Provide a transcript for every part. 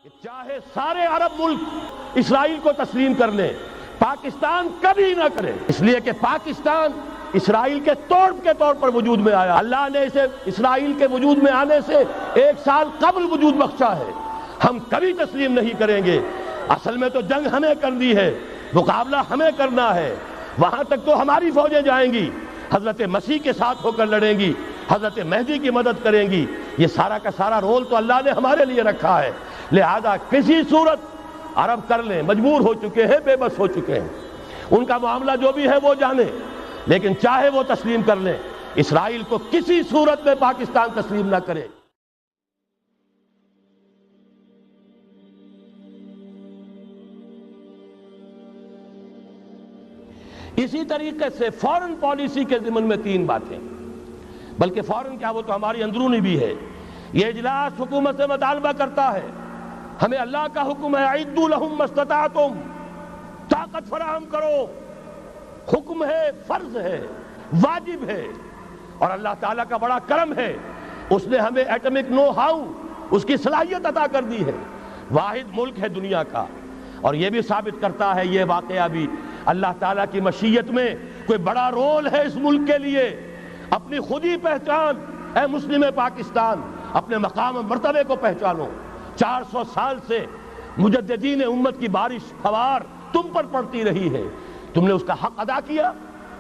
چاہے سارے عرب ملک اسرائیل کو تسلیم کر لیں، پاکستان کبھی نہ کرے، اس لیے کہ پاکستان اسرائیل کے توڑ کے طور پر وجود میں آیا۔ اللہ نے اسے اسرائیل کے وجود میں آنے سے 1 سال قبل وجود بخشا ہے۔ ہم کبھی تسلیم نہیں کریں گے۔ اصل میں تو جنگ ہمیں کرنی ہے، مقابلہ ہمیں کرنا ہے۔ وہاں تک تو ہماری فوجیں جائیں گی، حضرت مسیح کے ساتھ ہو کر لڑیں گی، حضرت مہدی کی مدد کریں گی۔ یہ سارا کا سارا رول تو اللہ نے ہمارے لیے رکھا ہے، لہذا کسی صورت عرب کر لیں، مجبور ہو چکے ہیں، بے بس ہو چکے ہیں، ان کا معاملہ جو بھی ہے وہ جانے، لیکن چاہے وہ تسلیم کر لیں، اسرائیل کو کسی صورت میں پاکستان تسلیم نہ کرے۔ اسی طریقے سے فورن پالیسی کے ضمن میں 3 باتیں، بلکہ فورن کیا، وہ تو ہماری اندرونی بھی ہے۔ یہ اجلاس حکومت سے مطالبہ کرتا ہے، ہمیں اللہ کا حکم ہے اعدوا لہم ما استطعتم، طاقت فراہم کرو، حکم ہے، فرض ہے، واجب ہے، اور اللہ تعالیٰ کا بڑا کرم ہے، اس نے ہمیں ایٹمک نو ہاؤ، اس کی صلاحیت عطا کر دی ہے، واحد ملک ہے دنیا کا۔ اور یہ بھی ثابت کرتا ہے یہ واقعہ بھی، اللہ تعالیٰ کی مشیت میں کوئی بڑا رول ہے اس ملک کے لیے۔ اپنی خودی پہچان، اے مسلم پاکستان، اپنے مقام و مرتبے کو پہچانو۔ 400 سال سے مجددین امت کی بارش فوار تم پر پڑتی رہی ہے، تم نے اس کا حق ادا کیا،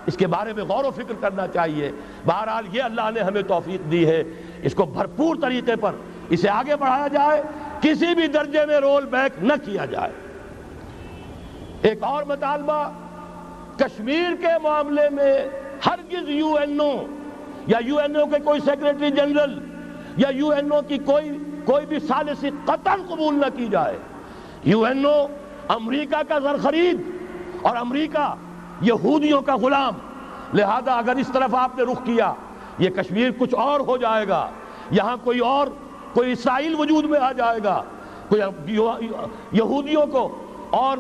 اس کے بارے میں غور و فکر کرنا چاہیے۔ بہرحال یہ اللہ نے ہمیں توفیق دی ہے، اس کو بھرپور طریقے پر اسے آگے بڑھایا جائے، کسی بھی درجے میں رول بیک نہ کیا جائے۔ ایک اور مطالبہ، کشمیر کے معاملے میں ہرگز یو این او یا یو این او کے کوئی سیکریٹری جنرل یا یو این او کی کوئی بھی ثالثی قطعاً قبول نہ کی جائے۔ یو این او امریکہ کا زر خرید اور امریکہ یہودیوں کا غلام، لہذا اگر اس طرف آپ نے رخ کیا، یہ کشمیر کچھ اور ہو جائے گا، یہاں کوئی اسرائیل وجود میں آ جائے گا، کوئی یہودیوں کو اور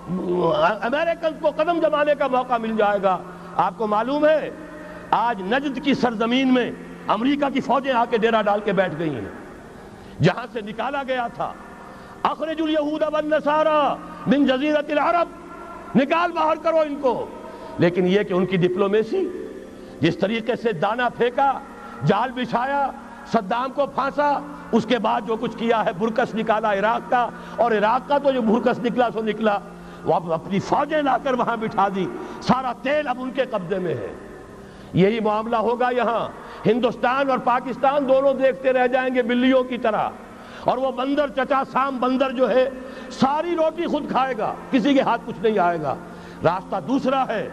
امریکن کو قدم جمانے کا موقع مل جائے گا۔ آپ کو معلوم ہے آج نجد کی سرزمین میں امریکہ کی فوجیں آ کے ڈیرا ڈال کے بیٹھ گئی ہیں، جہاں سے نکالا گیا تھا اخرج الیہود والنصارى من جزیرۃ العرب، نکال باہر کرو ان کو۔ لیکن یہ کہ ان کی ڈپلومیسی، جس طریقے سے دانہ پھینکا، جال بچھایا، صدام کو پھانسا، اس کے بعد جو کچھ کیا ہے، برکس نکالا عراق کا، اور عراق کا تو جو برکس نکلا سو نکلا، وہ اپنی فوجیں لا کر وہاں بٹھا دی، سارا تیل اب ان کے قبضے میں ہے۔ یہی معاملہ ہوگا یہاں، ہندوستان اور پاکستان دونوں دیکھتے رہ جائیں گے بلیوں کی طرح، اور وہ بندر چچا سام بندر جو ہے ساری روٹی خود کھائے گا، کسی کے ہاتھ کچھ نہیں آئے گا۔ راستہ دوسرا ہے،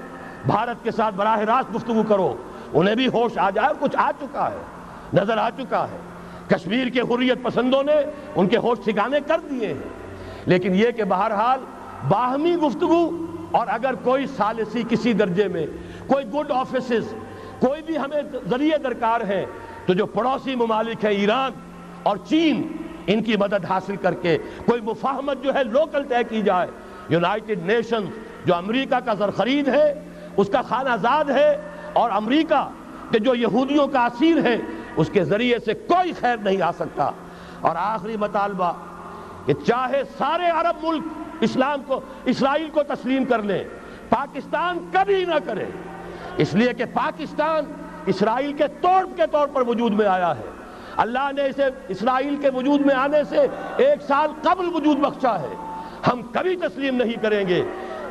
بھارت کے ساتھ براہ راست گفتگو کرو، انہیں بھی ہوش آ جائے، کچھ آ چکا ہے، نظر آ چکا ہے، کشمیر کے حریت پسندوں نے ان کے ہوش ٹھکانے کر دیے ہیں۔ لیکن یہ کہ بہرحال باہمی گفتگو، اور اگر کوئی ثالثی کسی درجے میں، کوئی گڈ آفیسز، کوئی بھی ہمیں ذریعے درکار ہیں، تو جو پڑوسی ممالک ہیں ایران اور چین، ان کی مدد حاصل کر کے کوئی مفاہمت جو ہے لوکل طے کی جائے۔ یونائٹڈ نیشنز جو امریکہ کا زر خرید ہے، اس کا خانہ زاد ہے، اور امریکہ کہ جو یہودیوں کا اسیر ہے، اس کے ذریعے سے کوئی خیر نہیں آ سکتا۔ اور آخری مطالبہ کہ چاہے سارے عرب ملک اسرائیل کو تسلیم کر لیں، پاکستان کبھی نہ کرے، اس لیے کہ پاکستان اسرائیل کے توڑ کے طور پر وجود میں آیا ہے۔ اللہ نے اسے اسرائیل کے وجود میں آنے سے 1 سال قبل وجود بخشا ہے۔ ہم کبھی تسلیم نہیں کریں گے۔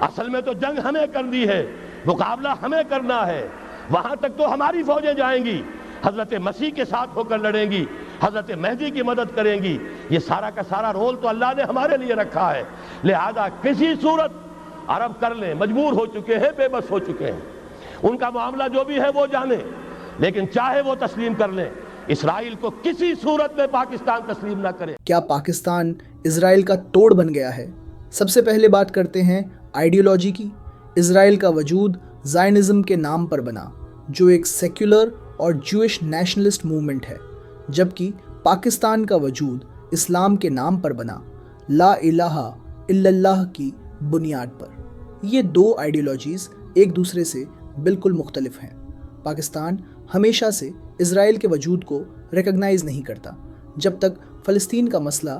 اصل میں تو جنگ ہمیں کرنی ہے، مقابلہ ہمیں کرنا ہے۔ وہاں تک تو ہماری فوجیں جائیں گی، حضرت مسیح کے ساتھ ہو کر لڑیں گی، حضرت مہدی کی مدد کریں گی۔ یہ سارا کا سارا رول تو اللہ نے ہمارے لیے رکھا ہے، لہذا کسی صورت عرب کر لیں، مجبور ہو چکے ہیں، بے بس ہو چکے ہیں، ان کا معاملہ جو بھی ہے وہ جانے، لیکن چاہے وہ تسلیم کر لیں، اسرائیل کو کسی صورت میں پاکستان تسلیم نہ کرے۔ کیا پاکستان اسرائیل کا توڑ بن گیا ہے؟ سب سے پہلے بات کرتے ہیں آئیڈیالوجی کی۔ اسرائیل کا وجود زائنزم کے نام پر بنا، جو ایک سیکولر اور جوئش نیشنلسٹ موومنٹ ہے، جبکہ پاکستان کا وجود اسلام کے نام پر بنا، لا الہ الا اللہ کی بنیاد پر۔ یہ 2 آئیڈیالوجیز ایک دوسرے سے بالکل مختلف ہیں۔ پاکستان ہمیشہ سے اسرائیل کے وجود کو ریکگنائز نہیں کرتا۔ جب تک فلسطین کا مسئلہ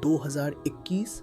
2021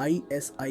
ISI